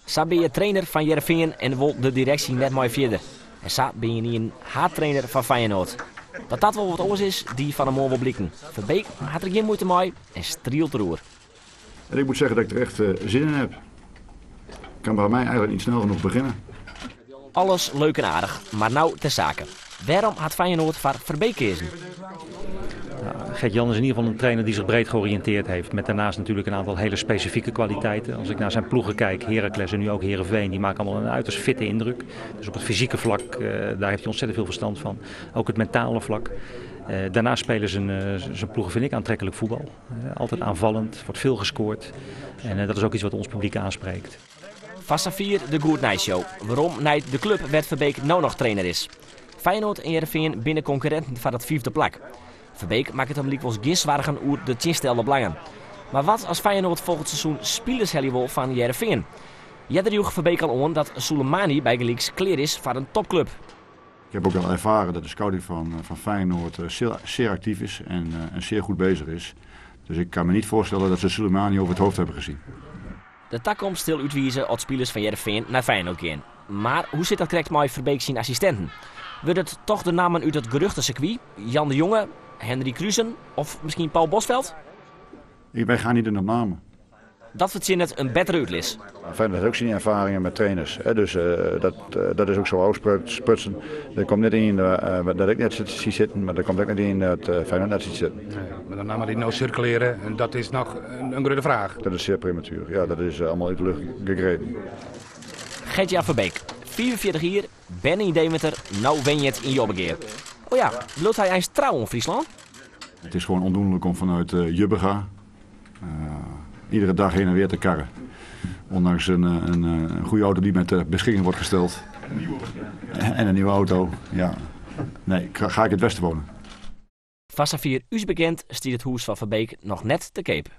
Zo ben je trainer van Heerenveen en wil de directie net mooi verder. En zo ben je niet een haattrainer van Feyenoord. Dat wel wat anders is, die van de morgen wil blikken. Verbeek had er geen moeite mee en strielt roer. En ik moet zeggen dat ik er echt zin in heb. Ik kan bij mij eigenlijk niet snel genoeg beginnen. Alles leuk en aardig, maar nou ter zake. Waarom had Feyenoord voor Verbeek kiezen? Gert-Jan is in ieder geval een trainer die zich breed georiënteerd heeft. Met daarnaast natuurlijk een aantal hele specifieke kwaliteiten. Als ik naar zijn ploegen kijk, Heracles en nu ook Heerenveen, die maken allemaal een uiterst fitte indruk. Dus op het fysieke vlak, daar heeft hij ontzettend veel verstand van. Ook het mentale vlak. Daarnaast spelen zijn ploegen, vind ik, aantrekkelijk voetbal. Altijd aanvallend, wordt veel gescoord. En dat is ook iets wat ons publiek aanspreekt. Vassavier de Good Night Show. Waarom de club werd Verbeek nou nog trainer is. Feyenoord en Heerenveen binnen concurrenten van het 5e plak. Verbeek maakt het hem liek wel geen zwaargen oer de tjinstelde belangen. Maar wat als Feyenoord volgend seizoen spelers wil van Heerenveen? Jeder joeg Verbeek al aan dat Soleimani bij Gelieks klaar is voor een topclub. Ik heb ook al ervaren dat de scouting van Feyenoord zeer actief is en zeer goed bezig is. Dus ik kan me niet voorstellen dat ze Soleimani over het hoofd hebben gezien. De toekomst stil uitwijzen als spelers van Heerenveen naar Feyenoord gaan. Maar hoe zit dat correct met Verbeek zijn assistenten? Wordt het toch de namen uit het geruchtencircuit? Jan de Jonge, Henry Kruisen of misschien Paul Bosveld? Wij gaan niet in de namen. Dat verzin het een betere uitlis. Feyenoord heeft ook zijn ervaringen met trainers. Dus dat is ook zo uitsputsen. Er komt net in dat ik net zie zitten, maar er komt ook net in dat Feyenoord net ziet zitten. Nee, maar de namen die nou circuleren, en dat is nog een grote vraag. Dat is zeer prematuur. Ja, dat is allemaal uit de lucht gegrepen. Gert-Jan Verbeek, 44 jaar, ben in Deventer, nou wen je het in Jobbegeer. Oh ja, loopt hij eens trouw in Friesland? Het is gewoon ondoenlijk om vanuit Jubbega iedere dag heen en weer te karren. Ondanks een goede auto die met beschikking wordt gesteld. En een nieuwe auto. Ja. Nee, ga ik het westen wonen. Vassavier us bekend stiet het huis van Verbeek nog net te Cape.